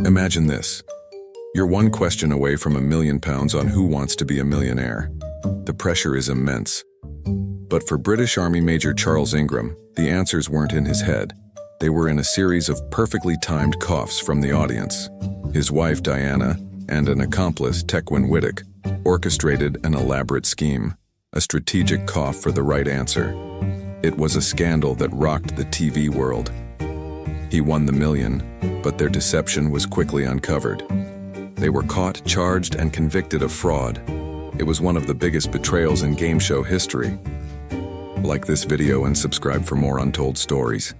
Imagine this. You're one question away from £1,000,000 on Who Wants to Be a Millionaire. The pressure is immense. But for British Army Major Charles Ingram, the answers weren't in his head. They were in a series of perfectly timed coughs from the audience. His wife, Diana, and an accomplice, Tequin Whittock, orchestrated an elaborate scheme, a strategic cough for the right answer. It was a scandal that rocked the TV world. He won the million, but their deception was quickly uncovered. They were caught, charged, and convicted of fraud. It was one of the biggest betrayals in game show history. Like this video and subscribe for more untold stories.